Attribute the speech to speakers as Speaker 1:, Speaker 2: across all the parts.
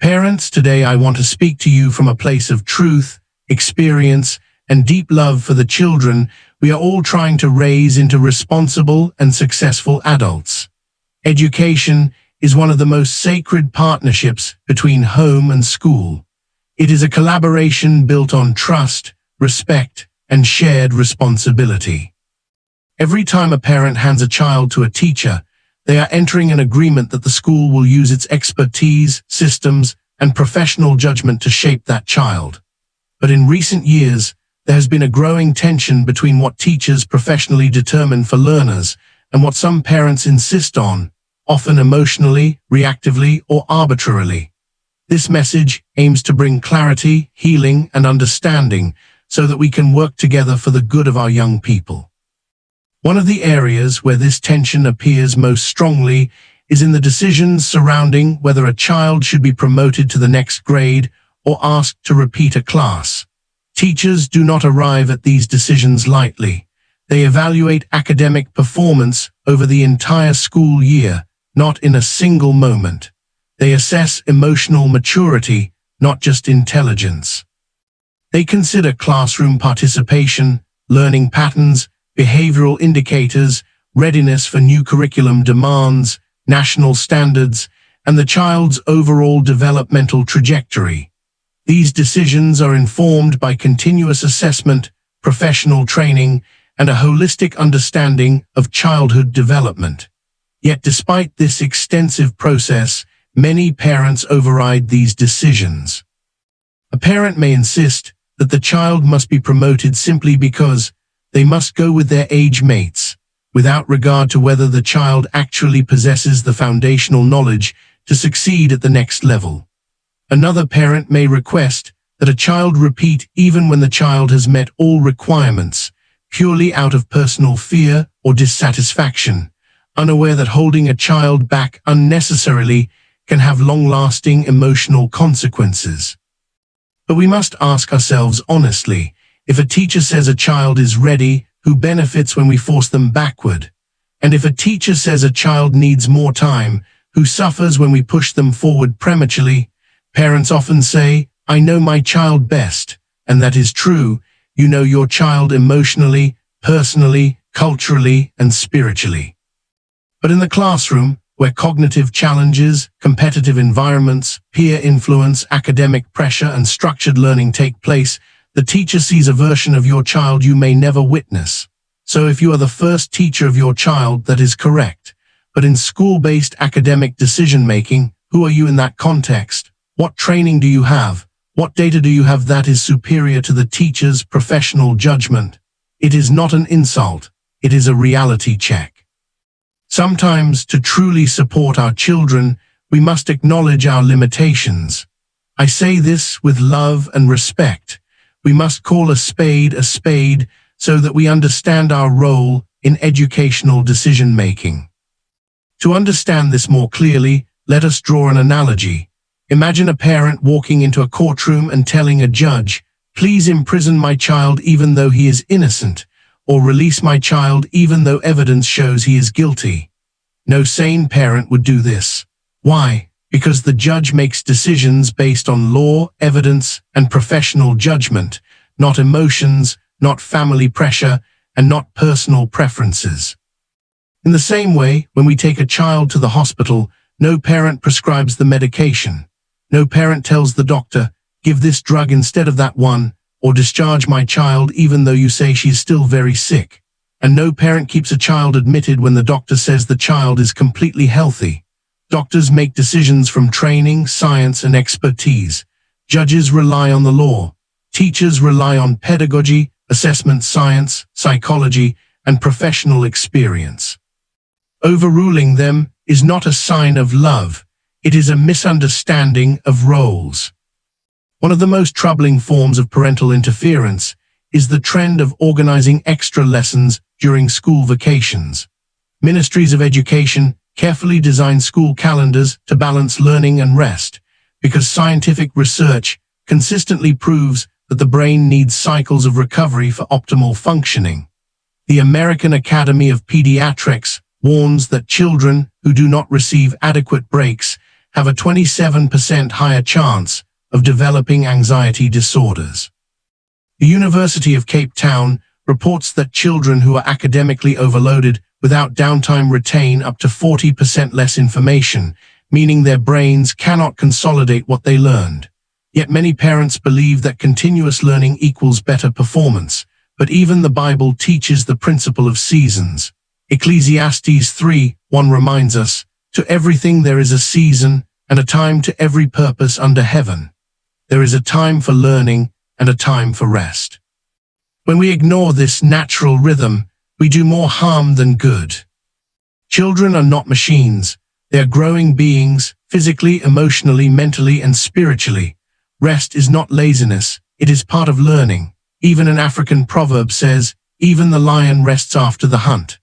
Speaker 1: Parents, today I want to speak to you from a place of truth, experience, and deep love for the children we are all trying to raise into responsible and successful adults. Education is one of the most sacred partnerships between home and school. It is a collaboration built on trust, respect, and shared responsibility. Every time a parent hands a child to a teacher, they are entering an agreement that the school will use its expertise, systems, and professional judgment to shape that child. But in recent years, there has been a growing tension between what teachers professionally determine for learners and what some parents insist on, often emotionally, reactively, or arbitrarily. This message aims to bring clarity, healing, and understanding so that we can work together for the good of our young people. One of the areas where this tension appears most strongly is in the decisions surrounding whether a child should be promoted to the next grade or asked to repeat a class. Teachers do not arrive at these decisions lightly. They evaluate academic performance over the entire school year, not in a single moment. They assess emotional maturity, not just intelligence. They consider classroom participation, learning patterns, behavioral indicators, readiness for new curriculum demands, national standards, and the child's overall developmental trajectory. These decisions are informed by continuous assessment, professional training, and a holistic understanding of childhood development. Yet despite this extensive process, many parents override these decisions. A parent may insist that the child must be promoted simply because they must go with their age mates, without regard to whether the child actually possesses the foundational knowledge to succeed at the next level. Another parent may request that a child repeat even when the child has met all requirements, purely out of personal fear or dissatisfaction, unaware that holding a child back unnecessarily can have long-lasting emotional consequences. But we must ask ourselves honestly, if a teacher says a child is ready, who benefits when we force them backward? And if a teacher says a child needs more time, who suffers when we push them forward prematurely? Parents often say, "I know my child best," and that is true. You know your child emotionally, personally, culturally, and spiritually. But in the classroom, where cognitive challenges, competitive environments, peer influence, academic pressure, and structured learning take place, the teacher sees a version of your child you may never witness. So if you are the first teacher of your child, that is correct. But in school-based academic decision-making, who are you in that context? What training do you have? What data do you have that is superior to the teacher's professional judgment? It is not an insult. It is a reality check. Sometimes, to truly support our children, we must acknowledge our limitations. I say this with love and respect. We must call a spade so that we understand our role in educational decision-making. To understand this more clearly, let us draw an analogy. Imagine a parent walking into a courtroom and telling a judge, "Please imprison my child even though he is innocent," or "Release my child even though evidence shows he is guilty." No sane parent would do this. Why? Because the judge makes decisions based on law, evidence, and professional judgment, not emotions, not family pressure, and not personal preferences. In the same way, when we take a child to the hospital, no parent prescribes the medication. No parent tells the doctor, "Give this drug instead of that one," or "Discharge my child even though you say she is still very sick." And no parent keeps a child admitted when the doctor says the child is completely healthy. Doctors make decisions from training, science, and expertise. Judges rely on the law. Teachers rely on pedagogy, assessment science, psychology, and professional experience. Overruling them is not a sign of love. It is a misunderstanding of roles. One of the most troubling forms of parental interference is the trend of organizing extra lessons during school vacations. Ministries of education carefully design school calendars to balance learning and rest, because scientific research consistently proves that the brain needs cycles of recovery for optimal functioning. The American Academy of Pediatrics warns that children who do not receive adequate breaks have a 27% higher chance of developing anxiety disorders. The University of Cape Town reports that children who are academically overloaded without downtime retain up to 40% less information, meaning their brains cannot consolidate what they learned. Yet many parents believe that continuous learning equals better performance, but even the Bible teaches the principle of seasons. Ecclesiastes 3:1 reminds us, "To everything there is a season, and a time to every purpose under heaven. There is a time for learning and a time for rest." When we ignore this natural rhythm, we do more harm than good. Children are not machines. They are growing beings, physically, emotionally, mentally, and spiritually. Rest is not laziness, it is part of learning. Even an African proverb says, "Even the lion rests after the hunt."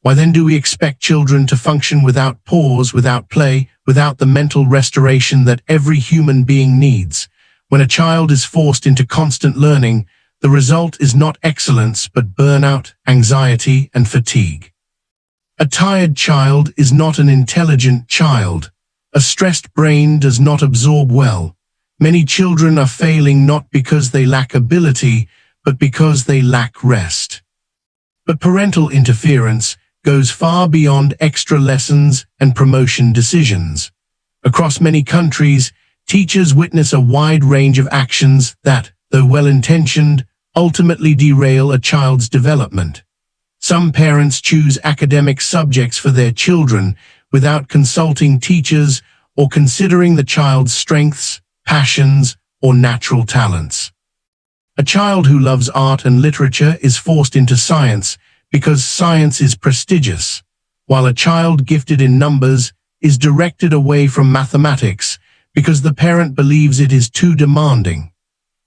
Speaker 1: Why then do we expect children to function without pause, without play, without the mental restoration that every human being needs? When a child is forced into constant learning, the result is not excellence but burnout, anxiety, and fatigue. A tired child is not an intelligent child. A stressed brain does not absorb well. Many children are failing not because they lack ability, but because they lack rest. But parental interference goes far beyond extra lessons and promotion decisions. Across many countries, teachers witness a wide range of actions that, though well-intentioned, ultimately derail a child's development. Some parents choose academic subjects for their children without consulting teachers or considering the child's strengths, passions, or natural talents. A child who loves art and literature is forced into science because science is prestigious, while a child gifted in numbers is directed away from mathematics because the parent believes it is too demanding.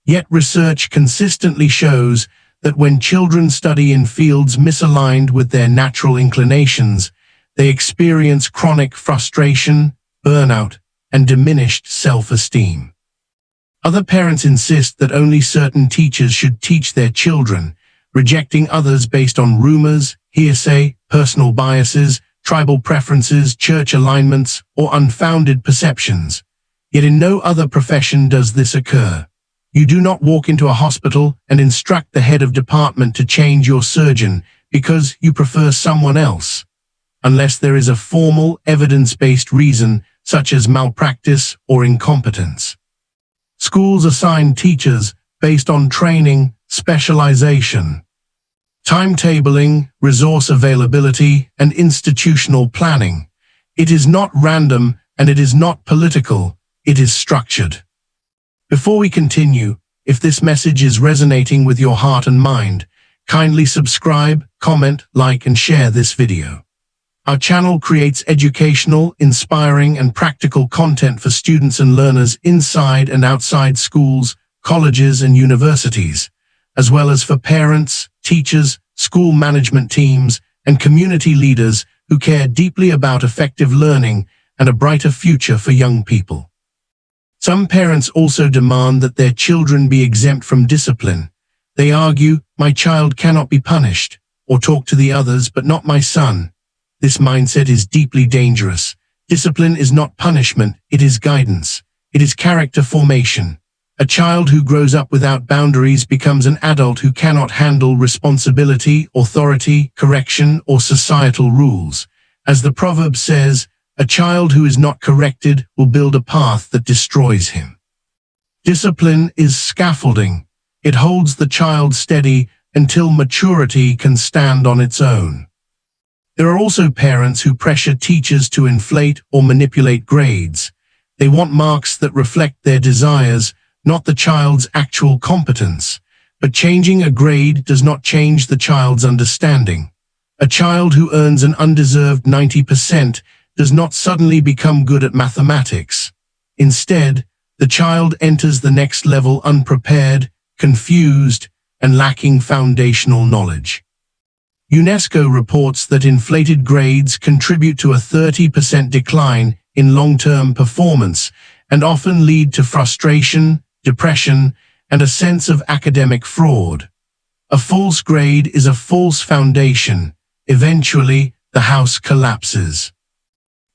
Speaker 1: Yet research consistently shows that when children study in fields misaligned with their natural inclinations, they experience chronic frustration, burnout, and diminished self-esteem. Other parents insist that only certain teachers should teach their children, rejecting others based on rumors, hearsay, personal biases, tribal preferences, church alignments, or unfounded perceptions. Yet in no other profession does this occur. You do not walk into a hospital and instruct the head of department to change your surgeon because you prefer someone else, unless there is a formal, evidence-based reason such as malpractice or incompetence. Schools assign teachers based on training, specialization, timetabling, resource availability, and institutional planning. It is not random and it is not political, it is structured. Before we continue, if this message is resonating with your heart and mind, kindly subscribe, comment, like, and share this video. Our channel creates educational, inspiring, and practical content for students and learners inside and outside schools, colleges, and universities, as well as for parents, teachers, school management teams, and community leaders who care deeply about effective learning and a brighter future for young people. Some parents also demand that their children be exempt from discipline. They argue, "My child cannot be punished," or "talk to the others but not my son." This mindset is deeply dangerous. Discipline is not punishment, it is guidance. It is character formation. A child who grows up without boundaries becomes an adult who cannot handle responsibility, authority, correction, or societal rules. As the proverb says, a child who is not corrected will build a path that destroys him. Discipline is scaffolding. It holds the child steady until maturity can stand on its own. There are also parents who pressure teachers to inflate or manipulate grades. They want marks that reflect their desires, not the child's actual competence. But changing a grade does not change the child's understanding. A child who earns an undeserved 90% does not suddenly become good at mathematics. Instead, the child enters the next level unprepared, confused, and lacking foundational knowledge. UNESCO reports that inflated grades contribute to a 30% decline in long-term performance and often lead to frustration, depression, and a sense of academic fraud. A false grade is a false foundation. Eventually, the house collapses.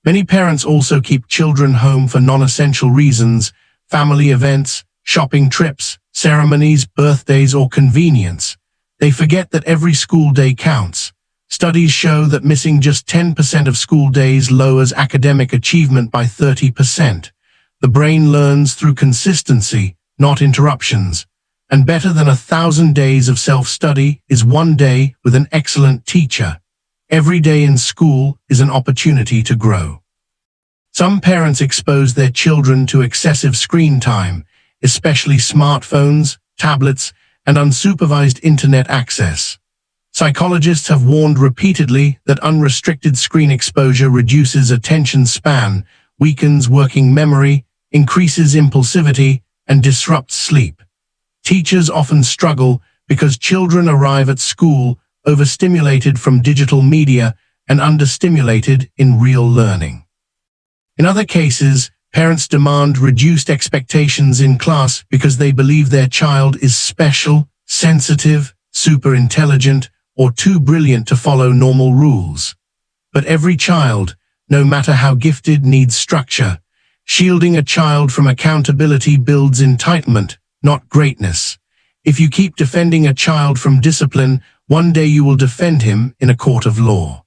Speaker 1: Many parents also keep children home for non-essential reasons, family events, shopping trips, ceremonies, birthdays, or convenience. They forget that every school day counts. Studies show that missing just 10% of school days lowers academic achievement by 30%. The brain learns through consistency, not interruptions. And better than 1,000 days of self-study is one day with an excellent teacher. Every day in school is an opportunity to grow. Some parents expose their children to excessive screen time, especially smartphones, tablets, and unsupervised internet access. Psychologists have warned repeatedly that unrestricted screen exposure reduces attention span, weakens working memory, increases impulsivity, and disrupts sleep. Teachers often struggle because children arrive at school overstimulated from digital media and understimulated in real learning. In other cases, parents demand reduced expectations in class because they believe their child is special, sensitive, super intelligent, or too brilliant to follow normal rules. But every child, no matter how gifted, needs structure. Shielding a child from accountability builds entitlement, not greatness. If you keep defending a child from discipline, one day you will defend him in a court of law.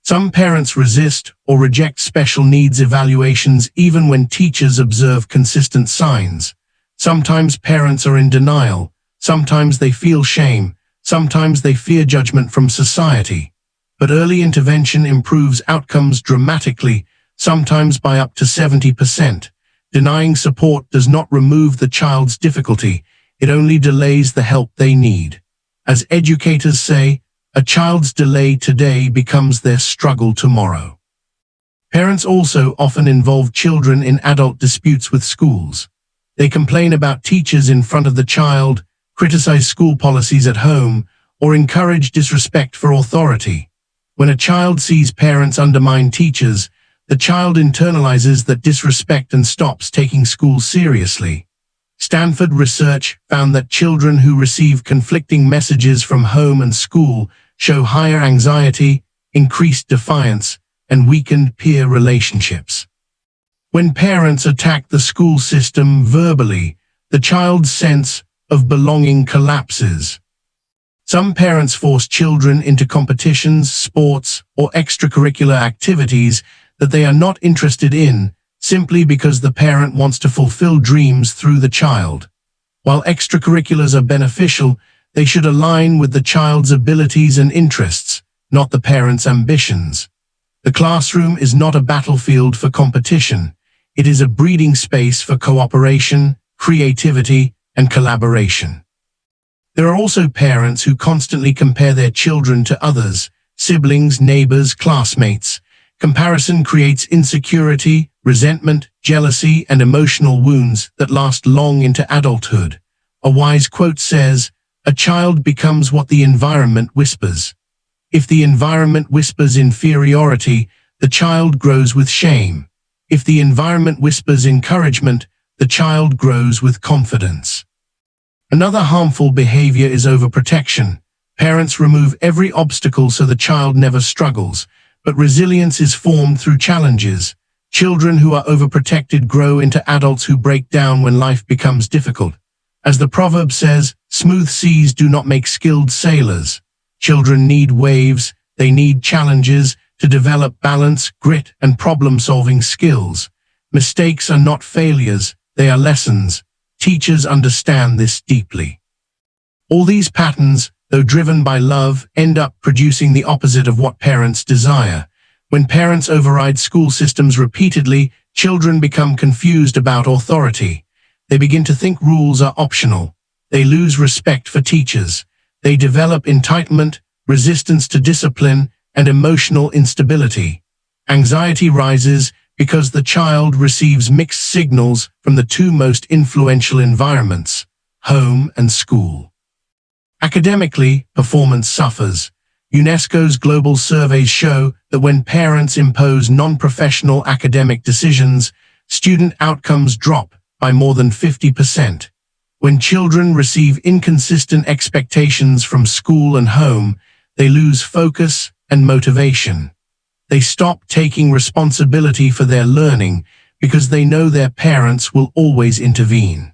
Speaker 1: Some parents resist or reject special needs evaluations even when teachers observe consistent signs. Sometimes parents are in denial, sometimes they feel shame, sometimes they fear judgment from society. But early intervention improves outcomes dramatically, sometimes by up to 70%. Denying support does not remove the child's difficulty, it only delays the help they need. As educators say, a child's delay today becomes their struggle tomorrow. Parents also often involve children in adult disputes with schools. They complain about teachers in front of the child, criticize school policies at home, or encourage disrespect for authority. When a child sees parents undermine teachers, the child internalizes that disrespect and stops taking school seriously. Stanford research found that children who receive conflicting messages from home and school show higher anxiety, increased defiance, and weakened peer relationships. When parents attack the school system verbally, the child's sense of belonging collapses. Some parents force children into competitions, sports, or extracurricular activities that they are not interested in, simply because the parent wants to fulfill dreams through the child. While extracurriculars are beneficial, they should align with the child's abilities and interests, not the parent's ambitions. The classroom is not a battlefield for competition. It is a breeding space for cooperation, creativity, and collaboration. There are also parents who constantly compare their children to others, siblings, neighbors, classmates. Comparison creates insecurity, resentment, jealousy, and emotional wounds that last long into adulthood. A wise quote says, "A child becomes what the environment whispers." If the environment whispers inferiority, the child grows with shame. If the environment whispers encouragement, the child grows with confidence. Another harmful behavior is overprotection. Parents remove every obstacle so the child never struggles, but resilience is formed through challenges. Children who are overprotected grow into adults who break down when life becomes difficult. As the proverb says, smooth seas do not make skilled sailors. Children need waves, they need challenges to develop balance, grit, and problem-solving skills. Mistakes are not failures, they are lessons. Teachers understand this deeply. All these patterns, though driven by love, end up producing the opposite of what parents desire. When parents override school systems repeatedly, children become confused about authority. They begin to think rules are optional. They lose respect for teachers. They develop entitlement, resistance to discipline, and emotional instability. Anxiety rises because the child receives mixed signals from the two most influential environments, home and school. Academically, performance suffers. UNESCO's global surveys show that when parents impose non-professional academic decisions, student outcomes drop by more than 50%. When children receive inconsistent expectations from school and home, they lose focus and motivation. They stop taking responsibility for their learning because they know their parents will always intervene.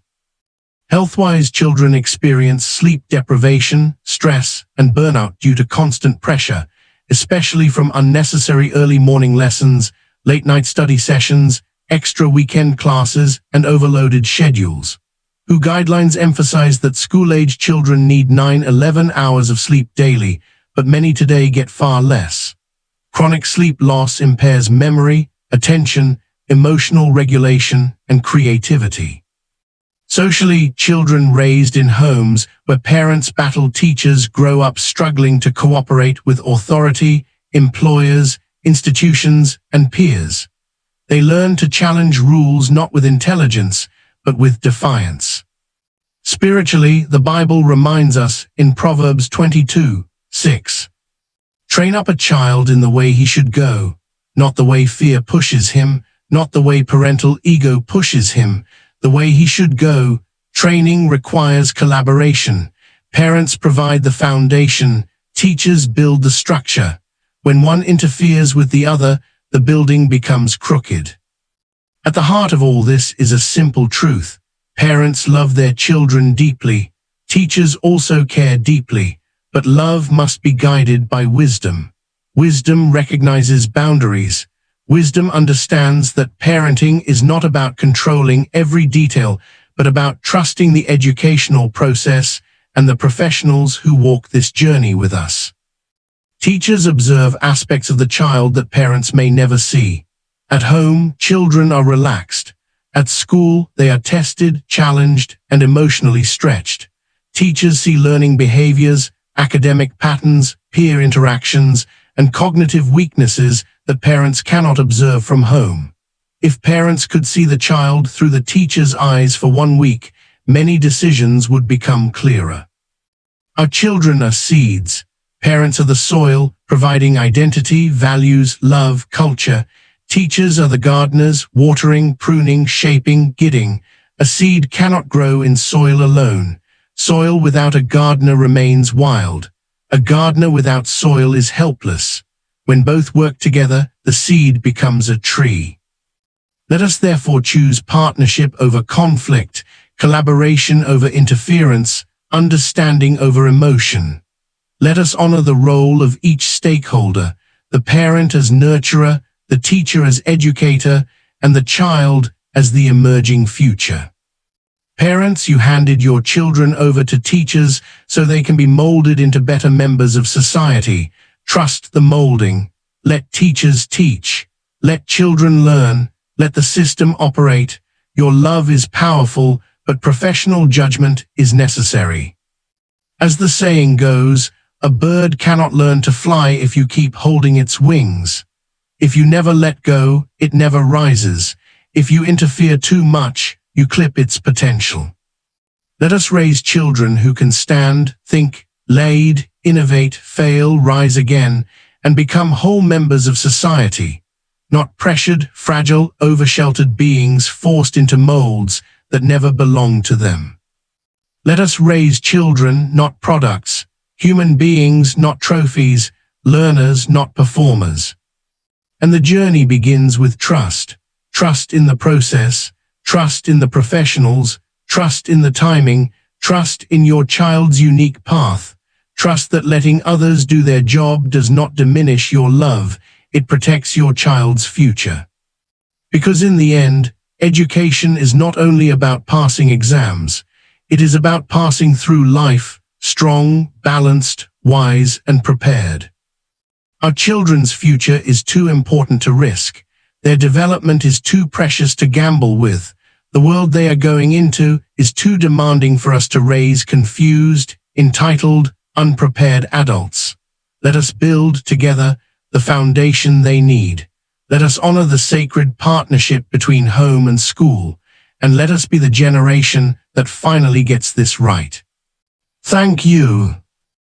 Speaker 1: Health-wise, children experience sleep deprivation, stress, and burnout due to constant pressure, especially from unnecessary early morning lessons, late-night study sessions, extra weekend classes, and overloaded schedules. �WHO guidelines emphasize that school-age children need 9–11 hours of sleep daily, but many today get far less. Chronic sleep loss impairs memory, attention, emotional regulation, and creativity. Socially, children raised in homes where parents battle teachers grow up struggling to cooperate with authority, employers, institutions, and peers. They learn to challenge rules not with intelligence, but with defiance. Spiritually, the Bible reminds us in Proverbs 22:6, "Train up a child in the way he should go, not the way fear pushes him, not the way parental ego pushes him, the way he should go." Training requires collaboration. Parents provide the foundation, teachers build the structure. When one interferes with the other, the building becomes crooked. At the heart of all this is a simple truth. Parents love their children deeply. Teachers also care deeply, but love must be guided by wisdom. Wisdom recognizes boundaries. Wisdom understands that parenting is not about controlling every detail, but about trusting the educational process and the professionals who walk this journey with us. Teachers observe aspects of the child that parents may never see. At home, children are relaxed. At school, they are tested, challenged, and emotionally stretched. Teachers see learning behaviors, academic patterns, peer interactions, and cognitive weaknesses that parents cannot observe from home. If parents could see the child through the teacher's eyes for 1 week, many decisions would become clearer. Our children are seeds. Parents are the soil, providing identity, values, love, culture. Teachers are the gardeners, watering, pruning, shaping, guiding. A seed cannot grow in soil alone. Soil without a gardener remains wild. A gardener without soil is helpless. When both work together, the seed becomes a tree. Let us therefore choose partnership over conflict, collaboration over interference, understanding over emotion. Let us honor the role of each stakeholder, the parent as nurturer, the teacher as educator, and the child as the emerging future. Parents, you handed your children over to teachers so they can be molded into better members of society. Trust the molding. Let teachers teach. Let children learn. Let the system operate. Your love is powerful, but professional judgment is necessary. As the saying goes, a bird cannot learn to fly if you keep holding its wings. If you never let go, it never rises. If you interfere too much, you clip its potential. Let us raise children who can stand, think, lead, innovate, fail, rise again, and become whole members of society, not pressured, fragile, over-sheltered beings forced into molds that never belonged to them. Let us raise children, not products, human beings, not trophies, learners, not performers. And the journey begins with trust. Trust in the process, trust in the professionals, trust in the timing, trust in your child's unique path. Trust that letting others do their job does not diminish your love, it protects your child's future. Because in the end, education is not only about passing exams, it is about passing through life, strong, balanced, wise, and prepared. Our children's future is too important to risk. Their development is too precious to gamble with. The world they are going into is too demanding for us to raise confused, entitled, unprepared adults. Let us build together the foundation they need. Let us honor the sacred partnership between home and school, and let us be the generation that finally gets this right. Thank you.